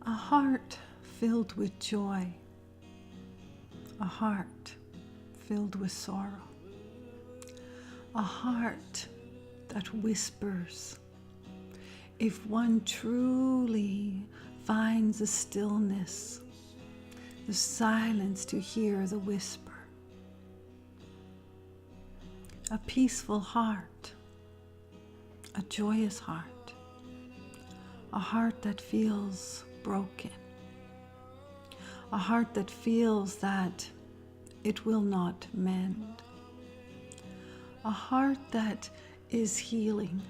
A heart filled with joy, a heart filled with sorrow, a heart that whispers. If one truly finds the stillness, the silence to hear the whisper, a peaceful heart, a joyous heart, a heart that feels broken, a heart that feels that it will not mend, a heart that is healing.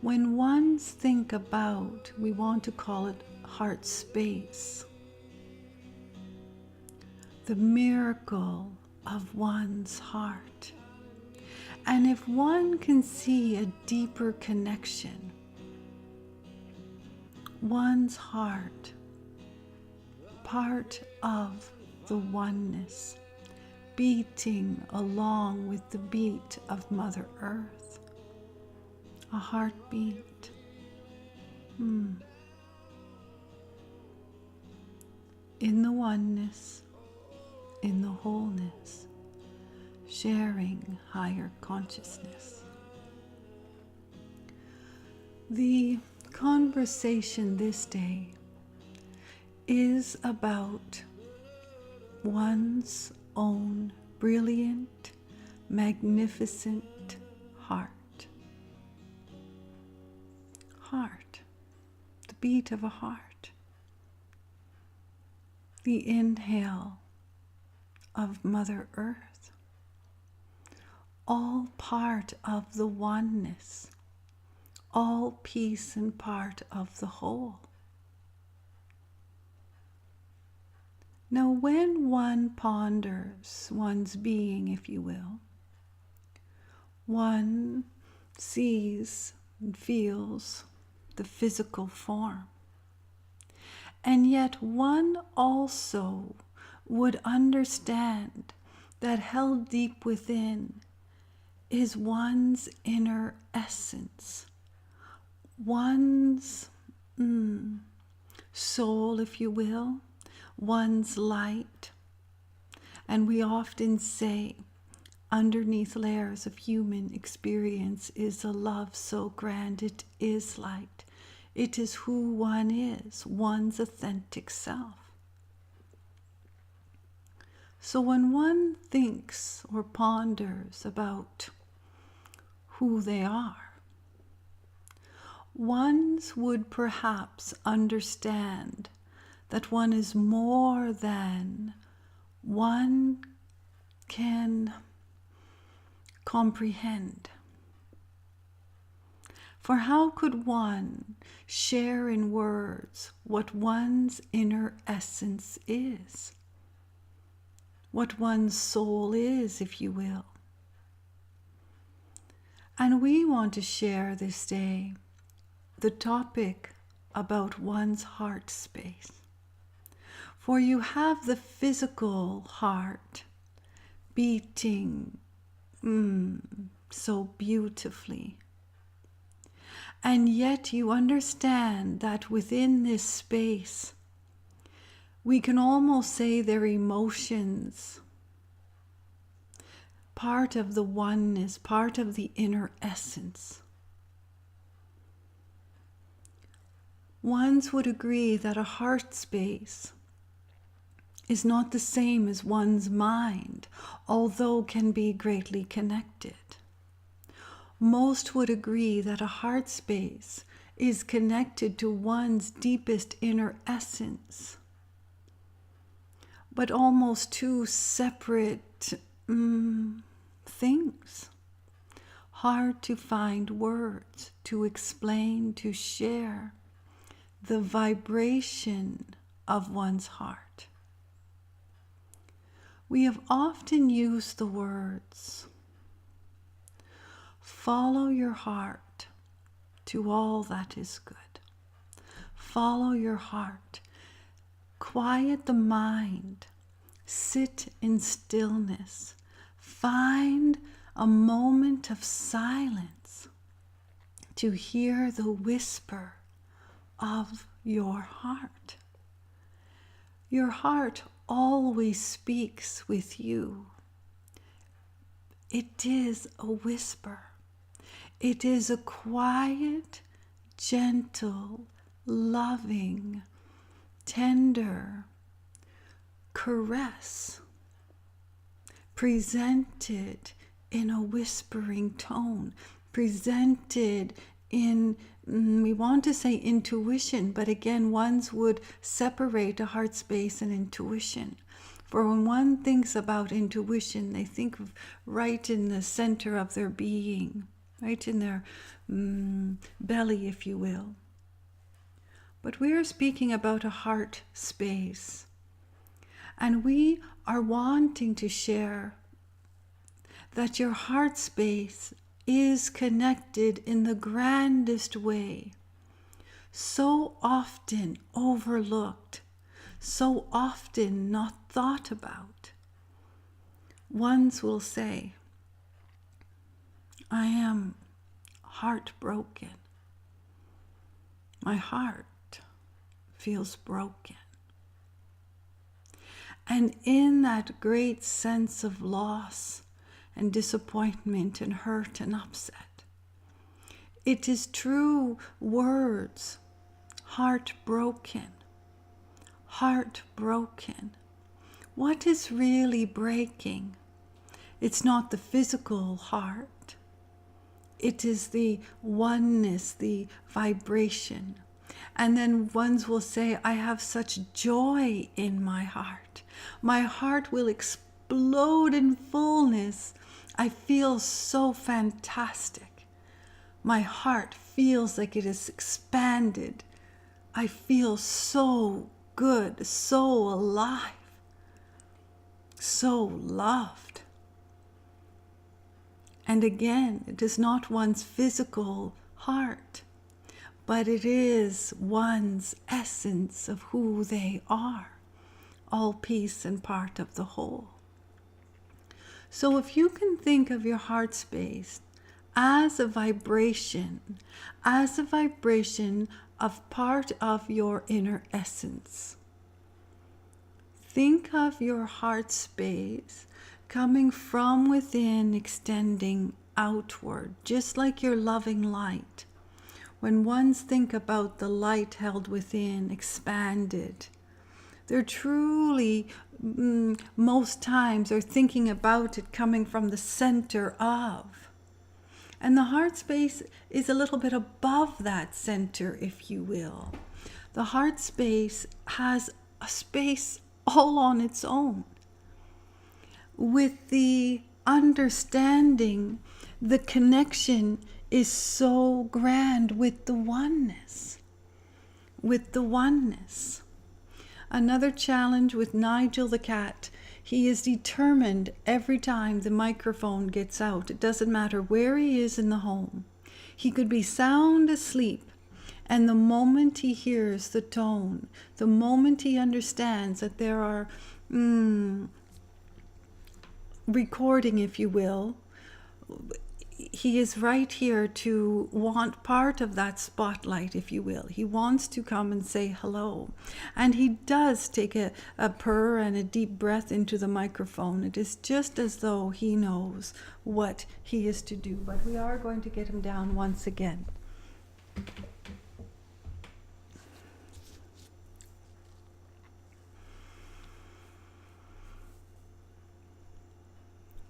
When ones think about, we want to call it heart space, the miracle of one's heart. And if one can see a deeper connection, one's heart, part of the oneness, beating along with the beat of Mother Earth, a heartbeat. In the oneness, in the wholeness, sharing higher consciousness. The conversation this day is about one's own brilliant, magnificent heart. Heart, the beat of a heart, the inhale of Mother Earth, all part of the oneness, all piece and part of the whole. Now, when one ponders one's being, if you will, one sees and feels the physical form. And yet one also would understand that held deep within is one's inner essence, one's soul, if you will, one's light. And we often say, underneath layers of human experience is a love so grand it is light. It is who one is, one's authentic self. So when one thinks or ponders about who they are, one would perhaps understand that one is more than one can comprehend. For how could one share in words what one's inner essence is? What one's soul is, if you will. And we want to share this day the topic about one's heart space. For you have the physical heart beating so beautifully. And yet you understand that within this space, we can almost say their emotions, part of the oneness, part of the inner essence. Ones would agree that a heart space is not the same as one's mind, although can be greatly connected. Most would agree that a heart space is connected to one's deepest inner essence, but almost two separate things. Hard to find words to explain, to share the vibration of one's heart. We have often used the words, follow your heart to all that is good. Follow your heart. Quiet the mind. Sit in stillness. Find a moment of silence to hear the whisper of your heart. Your heart always speaks with you. It is a whisper. It is a quiet, gentle, loving, tender caress presented in a whispering tone, presented in, we want to say intuition, but again, ones would separate a heart space and intuition. For when one thinks about intuition, they think of right in the center of their being, right in their belly, if you will. But we are speaking about a heart space. And we are wanting to share that your heart space is connected in the grandest way, so often overlooked, so often not thought about. Ones will say, I am heartbroken. My heart feels broken. And in that great sense of loss and disappointment and hurt and upset, it is true words, heartbroken, heartbroken. What is really breaking? It's not the physical heart. It is the oneness, the vibration. And then ones will say, I have such joy in my heart. My heart will explode in fullness. I feel so fantastic. My heart feels like it is expanded. I feel so good, so alive, so loved. And again, it is not one's physical heart, but it is one's essence of who they are, all piece and part of the whole. So if you can think of your heart space as a vibration of part of your inner essence, think of your heart space coming from within, extending outward, just like your loving light. When ones think about the light held within, expanded, they're truly, most times, are thinking about it coming from the center of. And the heart space is a little bit above that center, if you will. The heart space has a space all on its own, with the understanding the connection is so grand with the oneness. With the oneness. Another challenge with Nigel the cat. He is determined every time the microphone gets out. It doesn't matter where he is in the home. He could be sound asleep, and the moment he hears the tone, the moment he understands that there are recording, if you will, he is right here to want part of that spotlight, if you will. He wants to come and say hello. And he does take a purr and a deep breath into the microphone. It is just as though he knows what he is to do. But we are going to get him down once again.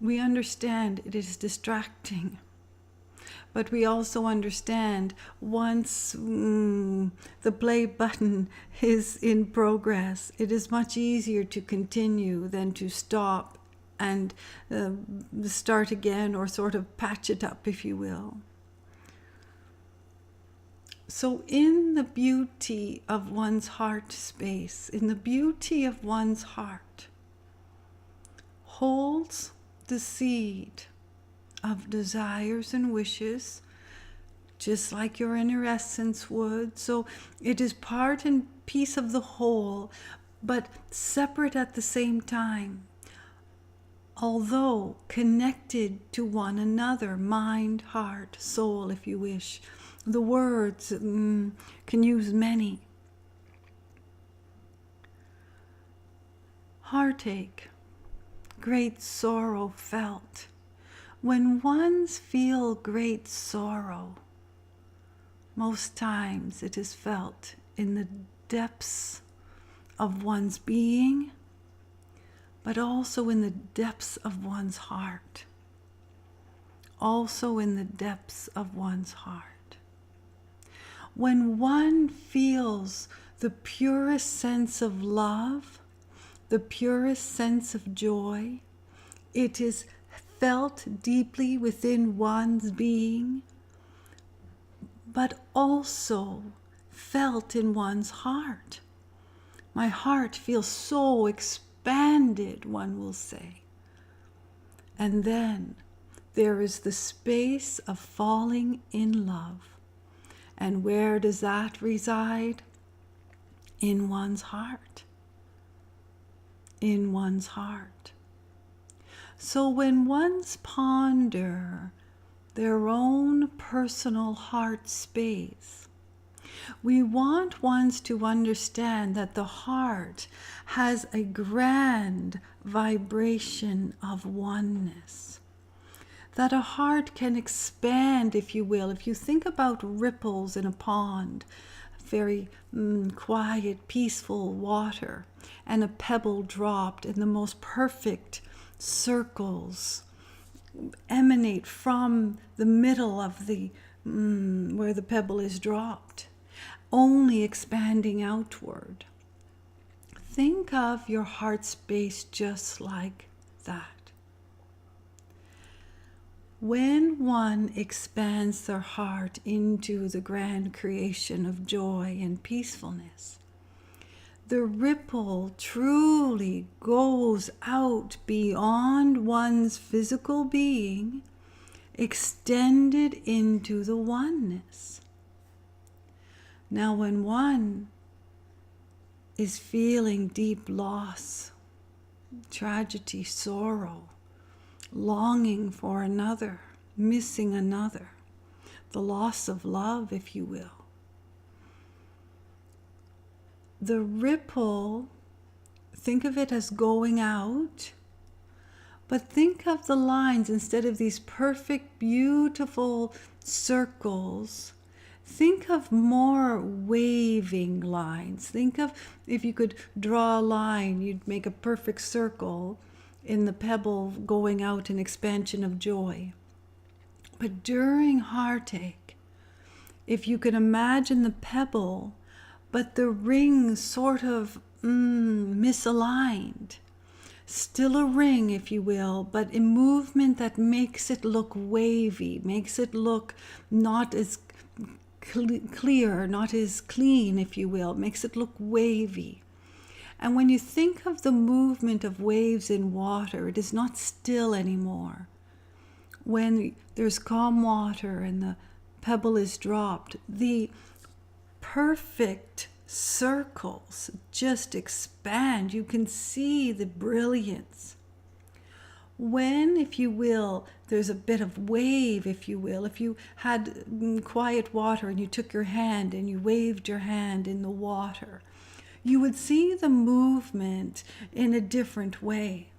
We understand it is distracting, but we also understand once the play button is in progress, it is much easier to continue than to stop and start again, or sort of patch it up, if you will. So in the beauty of one's heart space, in the beauty of one's heart, holds the seed of desires and wishes just like your inner essence would. So it is part and piece of the whole, but separate at the same time, although connected to one another, mind, heart, soul, if you wish. The words can use many. Heartache, great sorrow felt. When ones feel great sorrow, most times it is felt in the depths of one's being, but also in the depths of one's heart. Also in the depths of one's heart. When one feels the purest sense of love, the purest sense of joy, it is felt deeply within one's being, but also felt in one's heart. My heart feels so expanded, one will say. And then there is the space of falling in love. And where does that reside? In one's heart. In one's heart. So when ones ponder their own personal heart space, we want ones to understand that the heart has a grand vibration of oneness. That a heart can expand, if you will. If you think about ripples in a pond, very quiet, peaceful water, and a pebble dropped in the most perfect circles emanate from the middle of the where the pebble is dropped, only expanding outward. Think of your heart space just like that. When one expands their heart into the grand creation of joy and peacefulness, the ripple truly goes out beyond one's physical being, extended into the oneness. Now, when one is feeling deep loss, tragedy, sorrow, longing for another, missing another, the loss of love, if you will, the ripple, think of it as going out, but think of the lines, instead of these perfect, beautiful circles, think of more waving lines. Think of, if you could draw a line, you'd make a perfect circle in the pebble going out in expansion of joy. But during heartache, if you could imagine the pebble, but the ring sort of misaligned. Still a ring, if you will, but a movement that makes it look wavy, makes it look not as clear, not as clean, if you will, makes it look wavy. And when you think of the movement of waves in water, it is not still anymore. When there's calm water and the pebble is dropped, the perfect circles just expand. You can see the brilliance. When, if you will, there's a bit of wave, if you will, if you had quiet water and you took your hand and you waved your hand in the water, you would see the movement in a different way.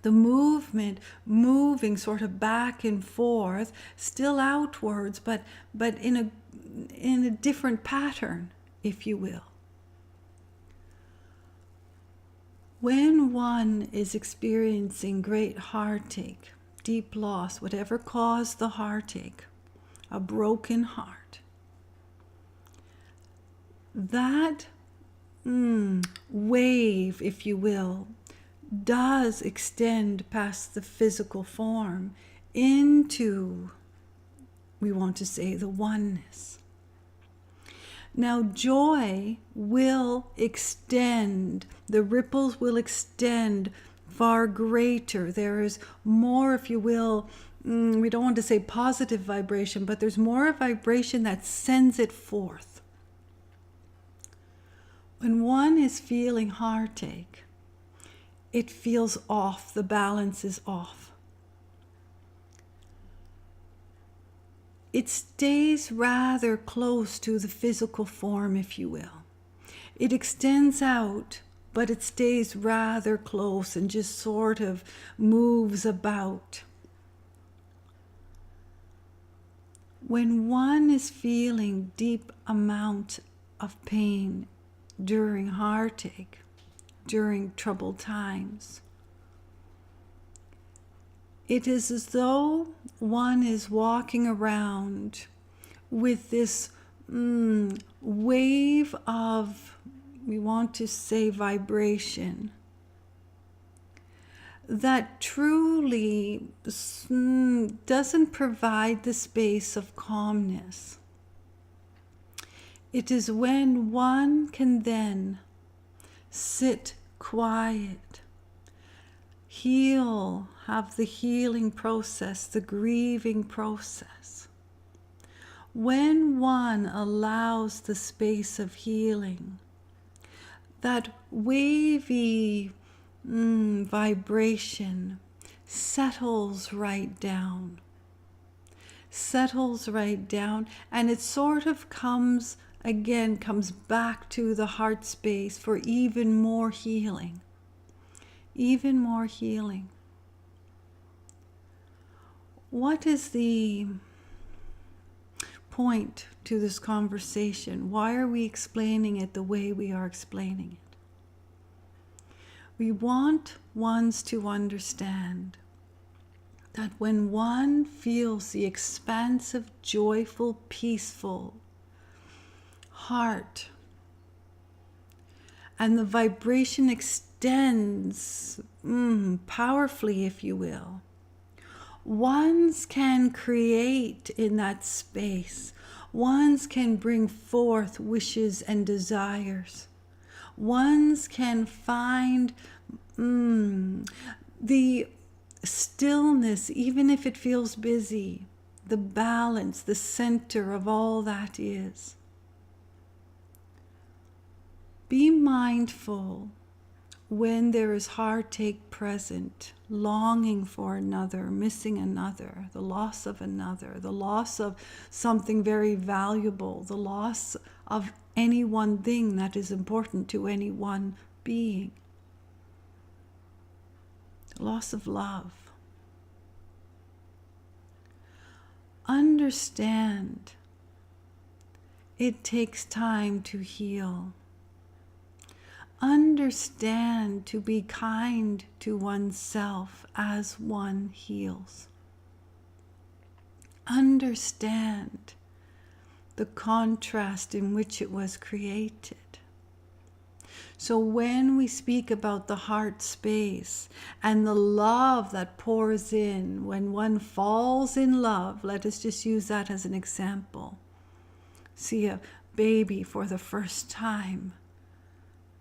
The movement moving sort of back and forth, still outwards, but in a different pattern, if you will. When one is experiencing great heartache, deep loss, whatever caused the heartache, a broken heart, that wave, if you will, does extend past the physical form into, we want to say, the oneness. Now, joy will extend, the ripples will extend far greater. There is more, if you will, we don't want to say positive vibration, but there's more a vibration that sends it forth. When one is feeling heartache, it feels off, the balance is off. It stays rather close to the physical form, if you will. It extends out, but it stays rather close and just sort of moves about. When one is feeling deep amount of pain during heartache, during troubled times, it is as though one is walking around with this wave of, we want to say, vibration that truly doesn't provide the space of calmness. It is when one can then sit quiet, heal, have the healing process, the grieving process. When one allows the space of healing, that wavy vibration settles right down, and it sort of comes back to the heart space for even more healing. What is the point to this conversation? Why are we explaining it the way we are explaining it? We want ones to understand that when one feels the expansive, joyful, peaceful heart, and the vibration extends powerfully, if you will, ones can create in that space. Ones can bring forth wishes and desires. Ones can find the stillness, even if it feels busy, the balance, the center of all that is. Be mindful when there is heartache present, longing for another, missing another, the loss of another, the loss of something very valuable, the loss of any one thing that is important to any one being, the loss of love. Understand it takes time to heal. Understand to be kind to oneself as one heals. Understand the contrast in which it was created. So when we speak about the heart space and the love that pours in, when one falls in love, let us just use that as an example. See a baby for the first time,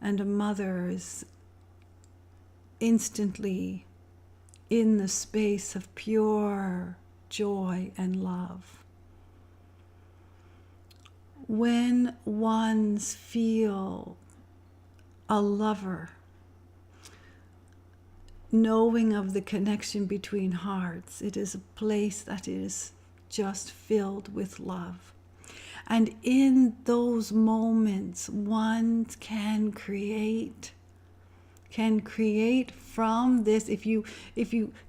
and a mother is instantly in the space of pure joy and love. When ones feel a lover, knowing of the connection between hearts, it is a place that is just filled with love. And in those moments, one can create from this, if you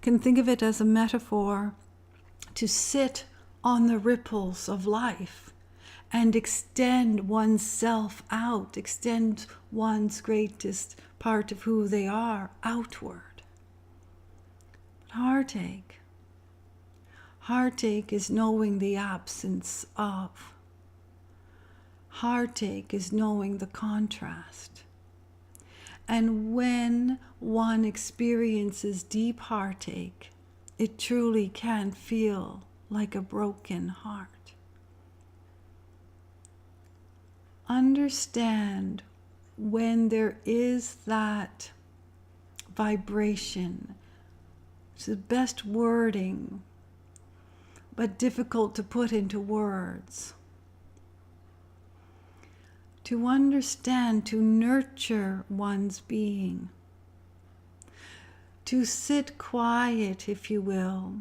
can think of it as a metaphor, to sit on the ripples of life and extend oneself out, extend one's greatest part of who they are outward. Heartache is knowing the absence of. Heartache is knowing the contrast. And when one experiences deep heartache, it truly can feel like a broken heart. Understand when there is that vibration, it's the best wording but difficult to put into words. To understand, to nurture one's being. To sit quiet, if you will,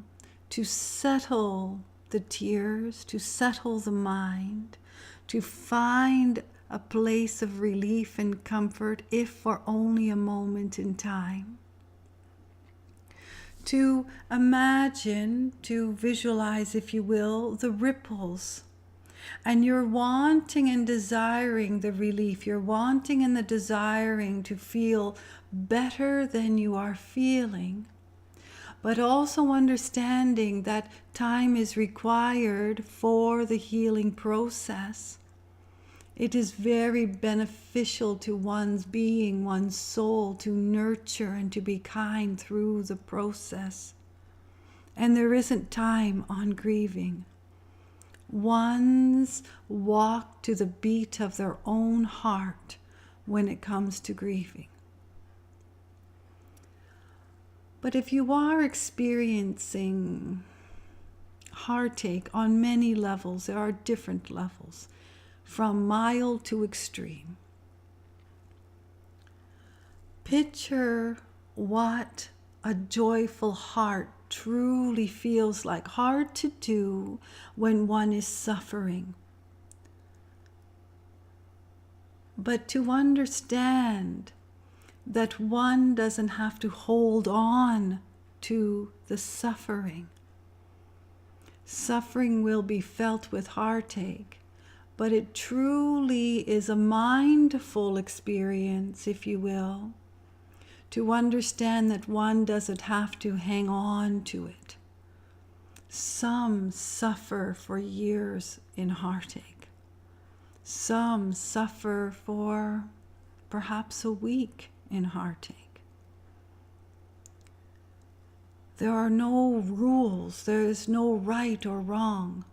to settle the tears, to settle the mind, to find a place of relief and comfort, if for only a moment in time. To imagine, to visualize, if you will, the ripples. And you're wanting and desiring the relief. You're wanting and the desiring to feel better than you are feeling. But also understanding that time is required for the healing process. It is very beneficial to one's being, one's soul, to nurture and to be kind through the process. And there isn't time on grieving. One's walk to the beat of their own heart when it comes to grieving. But if you are experiencing heartache on many levels, there are different levels, from mild to extreme. Picture what a joyful heart truly feels like. Hard to do when one is suffering. But to understand that one doesn't have to hold on to the suffering. Suffering will be felt with heartache, but it truly is a mindful experience, if you will, to understand that one doesn't have to hang on to it. Some suffer for years in heartache. Some suffer for perhaps a week in heartache. There are no rules. There is no right or wrong.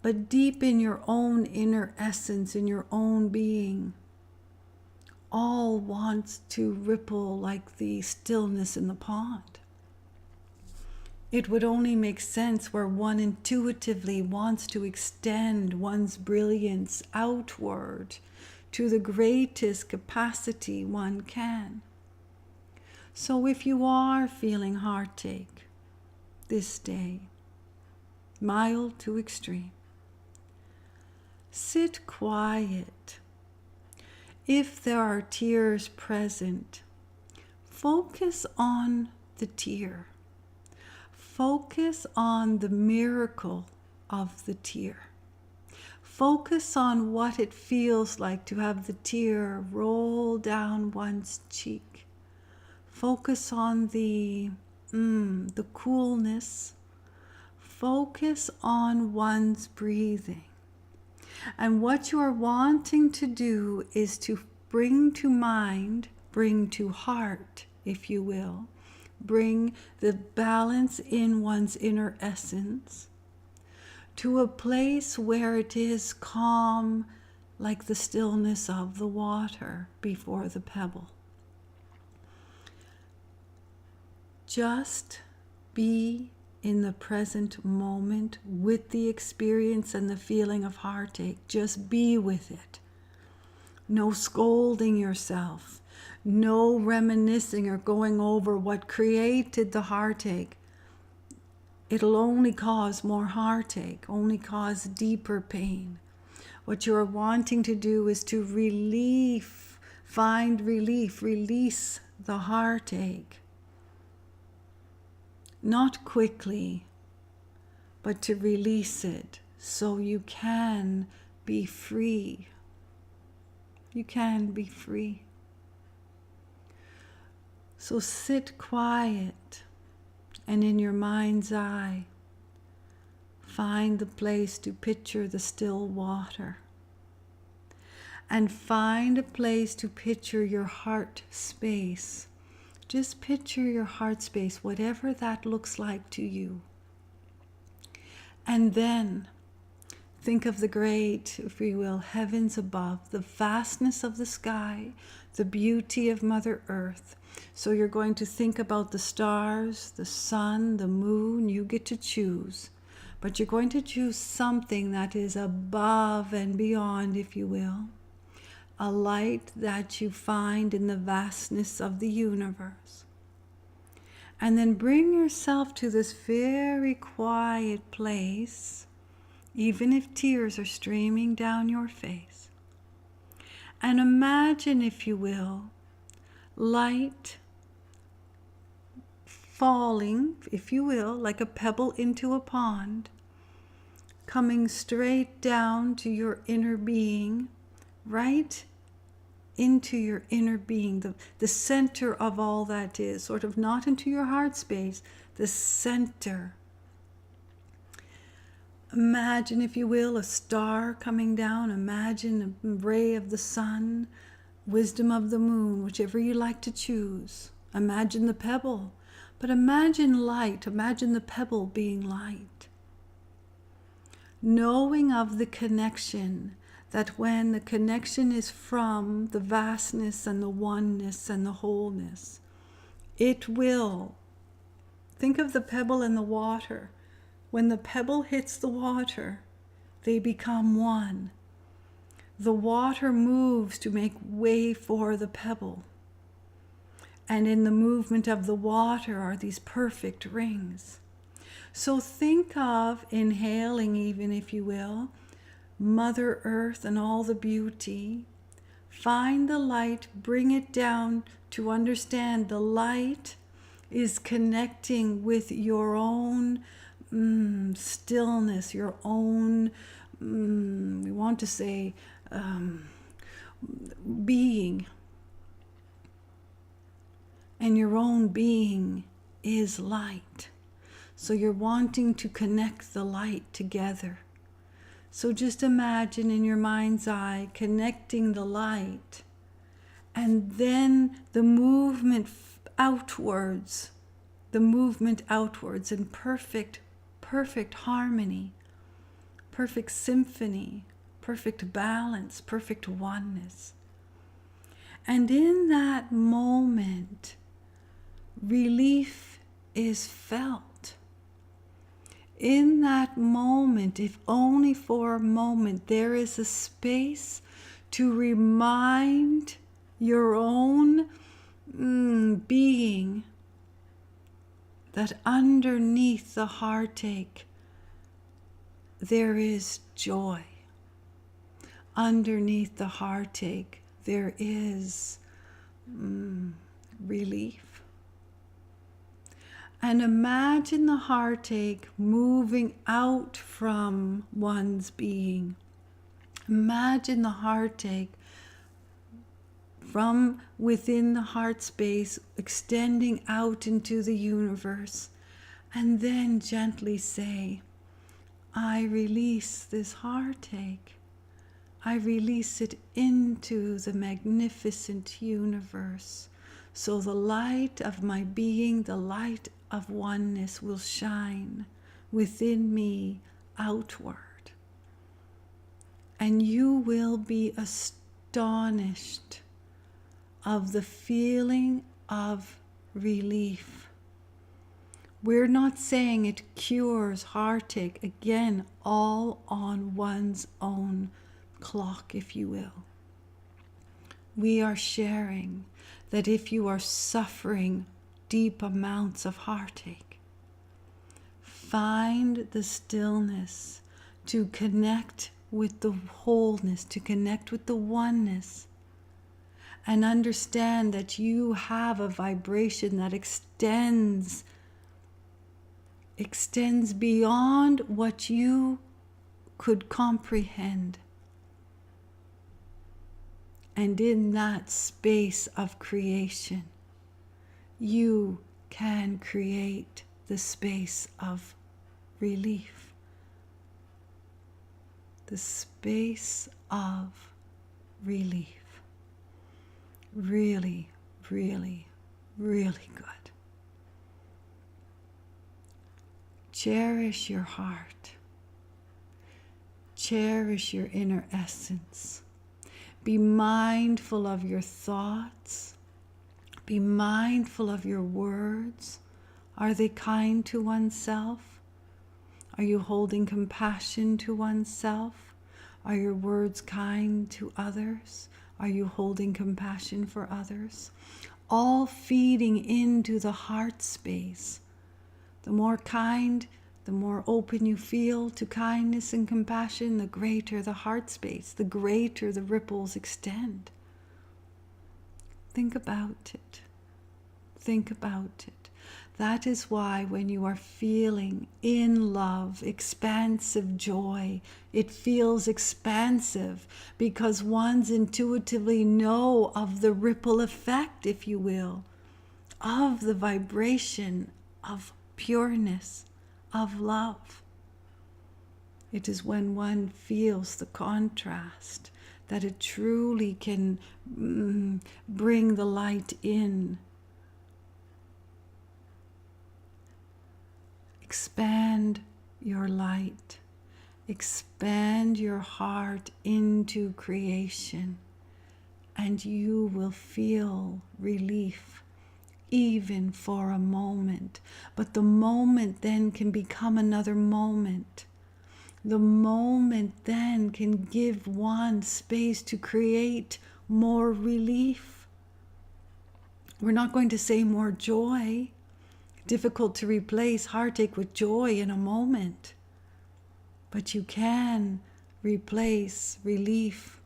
But deep in your own inner essence, in your own being, all wants to ripple like the stillness in the pond. It would only make sense where one intuitively wants to extend one's brilliance outward to the greatest capacity one can. So if you are feeling heartache this day, mild to extreme, sit quiet. If there are tears present, focus on the tear. Focus on the miracle of the tear. Focus on what it feels like to have the tear roll down one's cheek. Focus on the coolness. Focus on one's breathing. And what you are wanting to do is to bring to mind, bring to heart, if you will, bring the balance in one's inner essence to a place where it is calm, like the stillness of the water before the pebble. Just be in the present moment with the experience and the feeling of heartache. Just be with it. No scolding yourself. No reminiscing or going over what created the heartache. It'll only cause more heartache, only cause deeper pain. What you're wanting to do is to find relief, release the heartache. Not quickly, but to release it so you can be free. You can be free. So sit quiet and in your mind's eye, find the place to picture the still water. And find a place to picture your heart space. Just picture your heart space, whatever that looks like to you. And then Think of the great, if you will, heavens above, the vastness of the sky, the beauty of Mother Earth. So you're going to think about the stars, the sun, the moon. You get to choose. But you're going to choose something that is above and beyond, if you will. A light that you find in the vastness of the universe. And then bring yourself to this very quiet place, even if tears are streaming down your face. And imagine, if you will, light falling, if you will, like a pebble into a pond, coming straight down to your inner being, right into your inner being, the center of all that is, sort of not into your heart space, the center. Imagine, if you will, a star coming down. Imagine a ray of the sun, wisdom of the moon, whichever you like to choose. Imagine the pebble, but imagine light. Imagine the pebble being light. Knowing of the connection, that when the connection is from the vastness and the oneness and the wholeness, it will. Think of the pebble and the water. When the pebble hits the water, they become one. The water moves to make way for the pebble. And in the movement of the water are these perfect rings. So think of inhaling, even if you will, Mother Earth and all the beauty. Find the light, bring it down to understand the light is connecting with your own stillness, your own, we want to say, being. And your own being is light. So you're wanting to connect the light together. So just imagine in your mind's eye connecting the light, and then the movement outwards in perfect harmony, perfect symphony, perfect balance, perfect oneness. And in that moment, relief is felt. In that moment, if only for a moment, there is a space to remind your own being that underneath the heartache, there is joy. Underneath the heartache, there is relief. And imagine the heartache moving out from one's being. Imagine the heartache from within the heart space extending out into the universe. And then gently say, I release this heartache. I release it into the magnificent universe. So the light of my being, the light of oneness will shine within me outward. And you will be astonished of the feeling of relief. We're not saying it cures heartache. Again, all on one's own clock, if you will. We are sharing that if you are suffering deep amounts of heartache, find the stillness to connect with the wholeness, to connect with the oneness, and understand that you have a vibration that extends beyond what you could comprehend. And in that space of creation, you can create the space of relief. The space of relief. Really, really, really good. Cherish your heart. cherish your inner essence. Be mindful of your thoughts. Be mindful of your words. Are they kind to oneself? Are you holding compassion to oneself? Are your words kind to others? Are you holding compassion for others? All feeding into the heart space. The more kind, the more open you feel to kindness and compassion, the greater the heart space, the greater the ripples extend. Think about it. Think about it. That is why when you are feeling in love, expansive joy, it feels expansive because ones intuitively know of the ripple effect, if you will, of the vibration of pureness, of love. It is when one feels the contrast that it truly can bring the light in. Expand your light. Expand your heart into creation, and you will feel relief, even for a moment. But the moment then can become another moment. The moment then can give one space to create more relief. We're not going to say more joy. Difficult to replace heartache with joy in a moment. But you can replace relief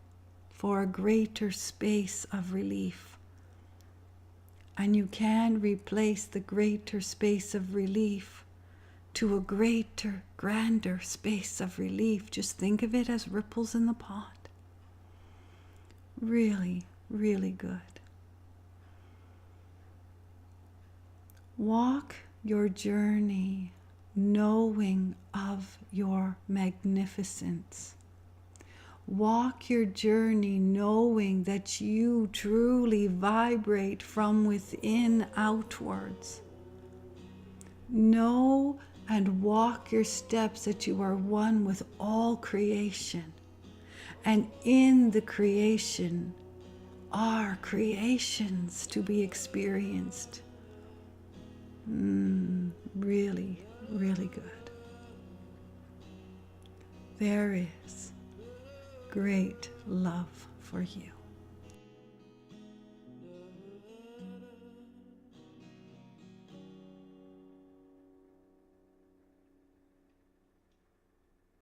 for a greater space of relief. And you can replace the greater space of relief to a greater, grander space of relief. Just think of it as ripples in the pond. Really, really good. Walk your journey knowing of your magnificence. Walk your journey knowing that you truly vibrate from within outwards. Know and walk your steps that you are one with all creation. And in the creation are creations to be experienced. Really, really good. There is great love for you.